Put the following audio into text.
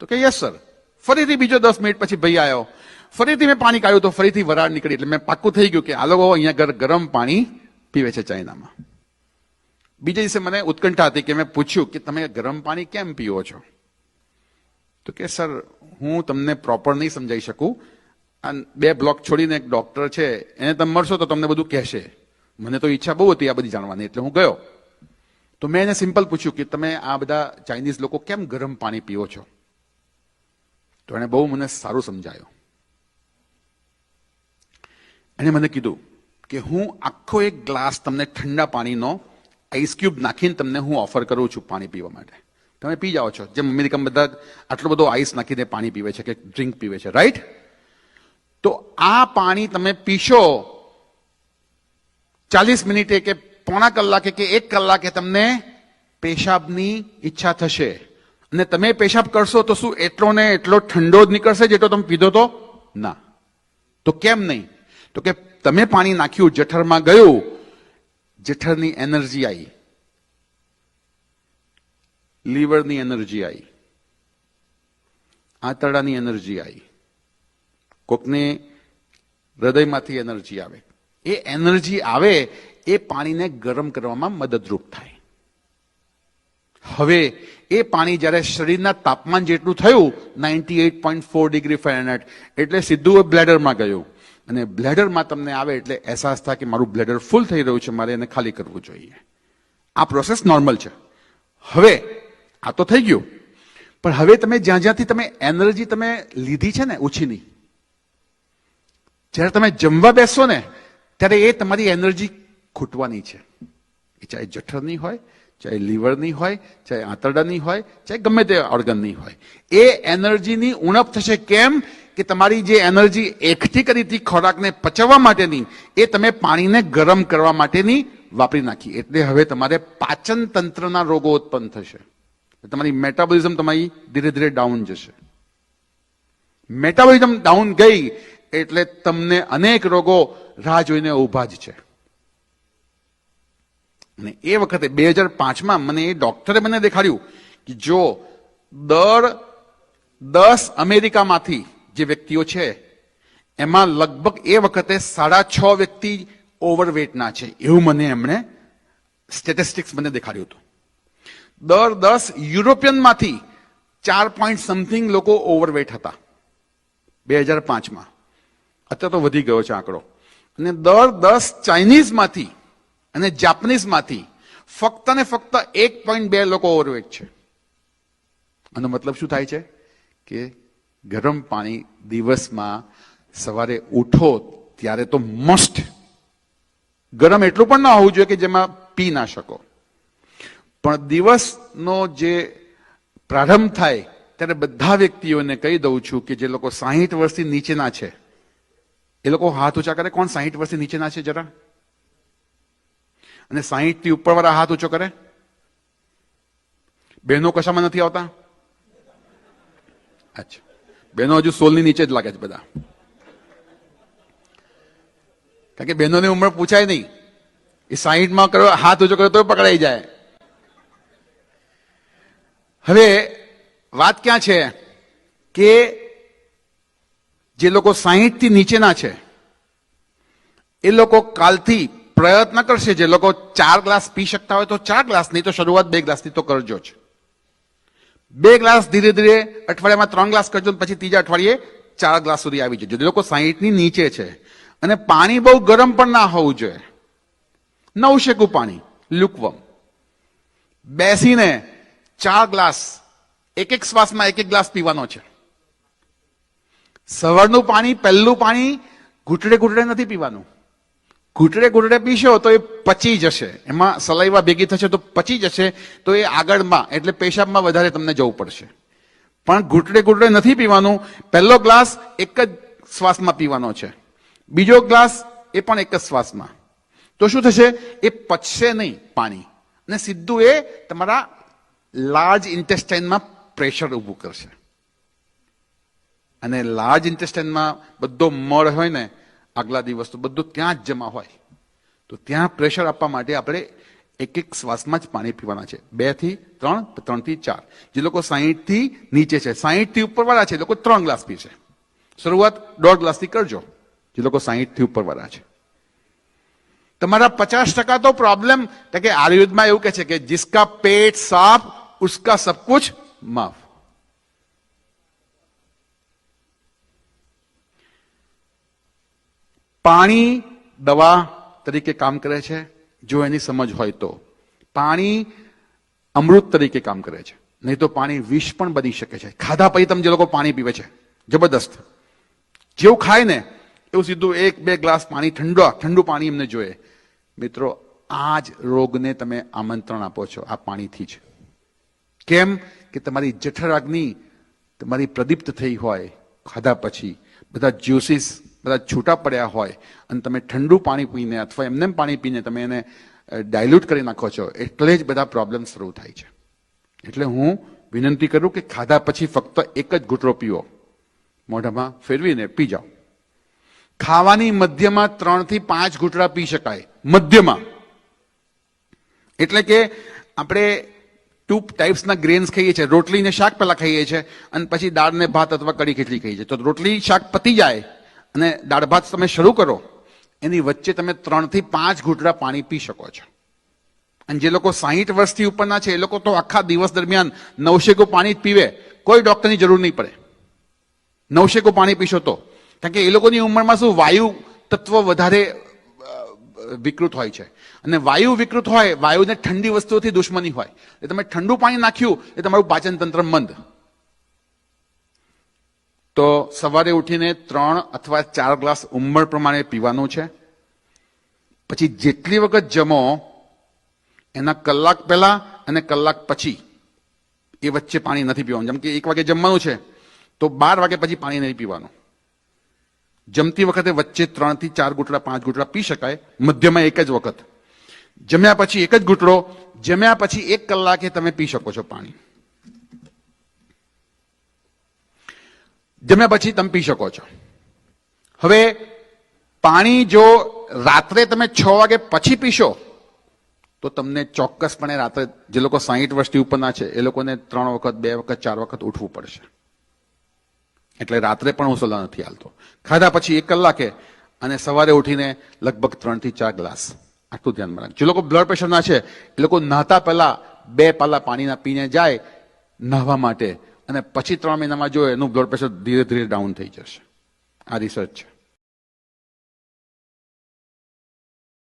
તો કે yes sir. ફરીથી બીજો 10 મિનિટ પછી ભાઈ આવ્યો, ફરીથી મેં પાણી કાઢ્યું તો ફરીથી વરાળ નીકળી. એટલે મેં પાક્કું થઈ ગયું કે આ લોકો અહીંયા ગરમ પાણી પીવે છે ચાઇનામાં. બીજા દિવસે મને ઉત્કંઠા હતી કે મેં પૂછ્યું કે તમે ગરમ પાણી કેમ પીવો છો? તો કે સર હું તમને પ્રોપર નહીં સમજાવી શકું. આ 2 બ્લોક છોડીને એક ડોક્ટર છે, એને તમે મળશો તો તમને બધું કહેશે. મને તો ઈચ્છા બહુ હતી આ બધી જાણવાની, એટલે હું ગયો. તો મેં એને સિમ્પલ પૂછ્યું કે તમે આ બધા ચાઇનીઝ લોકો કેમ ગરમ પાણી પીવો છો? તો એને બહુ મને સારું સમજાયું. એને મને કીધું કે હું આખો એક ગ્લાસ તમને ઠંડા પાણીનો આઈસ ક્યુબ નાખીને તમને હું ઓફર કરું છું પાણી પીવા માટે. તમે પી જાઓ છો, જેમ અમેરિકામાં બધા આટલો બધો આઈસ નાખીને પાણી પીવે છે કે ડ્રિંક પીવે છે, રાઈટ? તો આ પાણી તમે પીશો 40 મિનિટે કે પોણા કલાકે કે 1 કલાકે તમને પેશાબની ઈચ્છા થશે. અને તમે પેશાબ કરશો તો શું એટલો ને એટલો ઠંડો જ નીકળશે જેટલો તમે પીધો તો? ના. તો કેમ નહીં? તો કે તમે પાણી નાખ્યું, જઠરમાં ગયું, જઠરની એનર્જી આવી, લીવરની એનર્જી આવી, આંતરડાની એનર્જી આવી, કોકને હૃદયમાંથી એનર્જી આવે. એ એનર્જી આવે એ પાણીને ગરમ કરવામાં મદદરૂપ થાય. હવે એ પાણી જ્યારે શરીરના તાપમાન જેટલું થયું 98.4 ડિગ્રી ફેરનહાઇટ, એટલે સીધું બ્લેડરમાં ગયું. અને બ્લેડરમાં તમને આવે એટલે અહેસાસ થાય કે મારું બ્લેડર ફૂલ થઈ રહ્યું છે, મારે એને ખાલી કરવું જોઈએ. આ પ્રોસેસ નોર્મલ છે. હવે આ તો થઈ ગયું, પણ હવે તમે જ્યાં જ્યાંથી તમે એનર્જી તમે લીધી છે ને ઉછીની, જ્યારે તમે જમવા બેસો ને ત્યારે એ તમારી એનર્જી ખૂટવાની છે. એ ચાહે જઠરની હોય, ચાહે લીવરની હોય, ચાહે આંતરડાની હોય, ચાહે ગમે તે ઓર્ગનની હોય, એ એનર્જીની ઉણપ થશે. કેમ કે તમારી જે એનર્જી એકઠી કરી હતી ખોરાકને પચવવા માટેની, એ તમે પાણીને ગરમ કરવા માટેની વાપરી નાખી. એટલે હવે તમારે પાચન તંત્રના રોગો ઉત્પન્ન થશે. તમારી મેટાબોલિઝમ તમારી ધીરે ધીરે ડાઉન જશે. મેટાબોલિઝમ ડાઉન ગઈ એટલે તમને અનેક રોગો રાહ જોઈને ઉભા જ છે. અને એ વખતે 2005માં મને એ ડોક્ટરે મને દેખાડ્યું કે જો દર 10 અમેરિકામાંથી જે વ્યક્તિઓ છે એમાં લગભગ એ વખતે 6.5 વ્યક્તિ ઓવરવેટના છે, એવું મને એમણે સ્ટેટિસ્ટિક્સ મને દેખાડ્યું હતું. દર 10 યુરોપિયનમાંથી 4 પોઈન્ટ સમથિંગ લોકો ઓવરવેટ હતા 2005માં. અત્યારે તો વધી ગયો છે આંકડો. અને દર 10 ચાઇનીઝમાંથી અને જાપાનીઝમાંથી ફક્ત ને ફક્ત 1.2 લોકો ઓવરવેટ છે. આનો મતલબ શું થાય છે કે ગરમ પાણી દિવસમાં સવારે ઉઠો ત્યારે તો મસ્ટ. ગરમ એટલું પણ ના હોવું જોઈએ કે જેમાં પી ના શકો, પણ દિવસનો જે પ્રારંભ થાય ત્યારે બધા વ્યક્તિઓને કહી દઉં છું કે જે લોકો 60 વર્ષથી નીચેના છે એ લોકો હાથ ઊંચા કરે. કોણ 60 વર્ષથી નીચેના છે જરા? અને 60 થી ઉપર વાળા હાથ ઊંચો કરે. બહેનો કશામાં નથી આવતા? અચ્છા, બહેનો હજુ 16 ની નીચે જ લાગે છે બધા, કારણ કે બહેનોની ઉંમર પૂછાય નહીં. એ 60માં કરો હાથ ઊંચો કરો તો પકડાઈ જાય. હવે વાત ક્યાં છે કે જે લોકો 60 થી નીચેના છે એ લોકો કાલથી પ્રયત્ન કરશે. જે લોકો 4 ગ્લાસ પી શકતા હોય તો 4 ગ્લાસ, નહીં તો શરૂઆત 2 ગ્લાસથી તો કરજો જ. 2 ગ્લાસ ધીરે ધીરે અઠવાડિયામાં 3 ગ્લાસ કરજો, પછી ત્રીજા અઠવાડિયે 4 ગ્લાસ સુધી આવી જજો. જે લોકો 60 ની નીચે છે. અને પાણી બહુ ગરમ પણ ના હોવું જોઈએ, નવશેકું પાણી, લુકવમ. બેસીને 4 ગ્લાસ એક શ્વાસમાં 1 ગ્લાસ પીવાનો છે. સવારનું પાણી, પહેલું પાણી ઘૂંટડે ઘૂંટડે નથી પીવાનું. ઘૂંટડે ઘૂંટડે પીશો તો એ પચી જશે, એમાં સલાઈવા ભેગી થશે તો પચી જશે, તો એ આગળમાં એટલે પેશાબમાં વધારે તમને જવું પડશે. પણ ઘૂંટડે ઘૂંટડે નથી પીવાનું. પહેલો ગ્લાસ એક જ શ્વાસમાં પીવાનો છે, બીજો ગ્લાસ એ પણ એક જ શ્વાસમાં. તો શું થશે? એ પચશે નહીં પાણી, અને સીધું એ તમારા લાર્જ ઇન્ટેસ્ટાઇનમાં પ્રેશર ઊભું કરશે. અને લાર્જ ઇન્ટેસ્ટાઇનમાં બધો મળ હોય ને આગલા દિવસ તો બધું ત્યાં જ જમા હોય. તો ત્યાં પ્રેશર આપવા માટે આપણે એક એક શ્વાસમાં જ પાણી પીવાના છે. 2 થી 3, 3 થી 4. જે લોકો 60 થી નીચે છે, 60 થી ઉપરવાળા છે, એ લોકો 3 ગ્લાસ પીશે. શરૂઆત 1.5 ગ્લાસથી કરજો, જે લોકો 60 થી ઉપરવાળા છે. તમારા 50% તો પ્રોબ્લેમ કે આયુર્વેદમાં એવું કહે છે કે જિસકા પેટ સાફ ઉસકા સબ કુછ માફ. પાણી દવા તરીકે કામ કરે છે જો એની સમજ હોય તો. પાણી અમૃત તરીકે કામ કરે છે, નહીં તો પાણી વિષ પણ બની શકે છે. ખાધા પછી તમે જે લોકો પાણી પીવે છે જબરદસ્ત, જેવું ખાય ને એવું સીધું 1-2 ગ્લાસ પાણી ઠંડુ પાણી એમને જોઈએ. મિત્રો, આ જ રોગને તમે આમંત્રણ આપો છો આ પાણીથી જ. કેમ કે તમારી જઠરાગ્નિ તમારી પ્રદીપ્ત થઈ હોય, ખાધા પછી બધા જ્યુસીસ બધા છૂટા પડ્યા હોય અને તમે ઠંડુ પાણી પીને અથવા એમને પાણી પીને તમે એને ડાયલ્યુટ કરી નાખો છો, એટલે જ બધા પ્રોબ્લેમ શરૂ થાય છે. એટલે હું વિનંતી કરું કે ખાધા પછી ફક્ત એક જ ઘૂંટડો પીવો, મોઢામાં ફેરવીને પી જાઓ. ખાવાની મધ્યમાં 3 થી 5 ઘૂંટડા પી શકાય, મધ્યમાં. એટલે કે આપણે 2 ટાઈપ્સના ગ્રેન્સ ખાઈએ છીએ. રોટલી ને શાક પહેલા ખાઈએ છીએ અને પછી દાળ ને ભાત અથવા કઢી ખીચડી ખાઈએ છીએ. તો રોટલી શાક પતી જાય અને દાળ ભાત તમે શરૂ કરો, એની વચ્ચે તમે 3 થી 5 ઘૂંટડા પાણી પી શકો છો. અને જે લોકો 60 વર્ષથી ઉપરના છે એ લોકો તો આખા દિવસ દરમિયાન 900 પાણી જ પીવે, કોઈ ડોક્ટરની જરૂર નહીં પડે. 900 પાણી પીશો તો, કારણ કે એ લોકોની ઉંમરમાં શું વાયુ તત્વ વધારે વિકૃત હોય છે. અને વાયુ વિકૃત હોય, વાયુને ઠંડી વસ્તુઓથી દુશ્મની હોય. એટલે તમે ઠંડુ પાણી નાખ્યું એ તમારું પાચન તંત્ર મંદ. તો સવારે ઉઠીને 3 અથવા 4 ગ્લાસ ઉંમર પ્રમાણે પીવાનું છે. પછી જેટલી વખત જમો એના કલાક પહેલા અને કલાક પછી એ વચ્ચે પાણી નથી પીવાનું. જેમ કે 1 વાગે જમવાનું છે તો 12 વાગે પછી પાણી નહીં પીવાનું. જમતી વખતે વચ્ચે 3 થી 4 ઘૂંટડા 5 ઘૂંટડા પી શકાય, મધ્યમાં એક જ વખત. જમ્યા પછી એક જ ઘૂંટડો, જમ્યા પછી 1 કલાકે તમે પી શકો છો પાણી. જમ્યા પછી તમે પી શકો છો. હવે પાણી જો રાત્રે તમે 6 વાગે પછી પીશો તો તમને ચોક્કસપણે રાત્રે, જે લોકો 60 વર્ષથી ઉપરના છે એ લોકોને 3 વખત 2 વખત 4 વખત ઉઠવું પડશે. એટલે રાત્રે પણ હું સલાહ નથી હાલતો. ખાધા પછી 1 કલાકે અને સવારે ઉઠીને લગભગ 3 થી 4 ગ્લાસ, આટલું ધ્યાનમાં રાખજો. જે લોકો બ્લડ પ્રેશરના છે એ લોકો નહાતા પહેલા 2 પાલા પાણીના પીને જાય નહાવા માટે, અને પછી 3 મહિનામાં જો એનું બ્લડ પ્રેશર ધીરે ધીરે ડાઉન થઈ જશે. આ રિસર્ચ છે.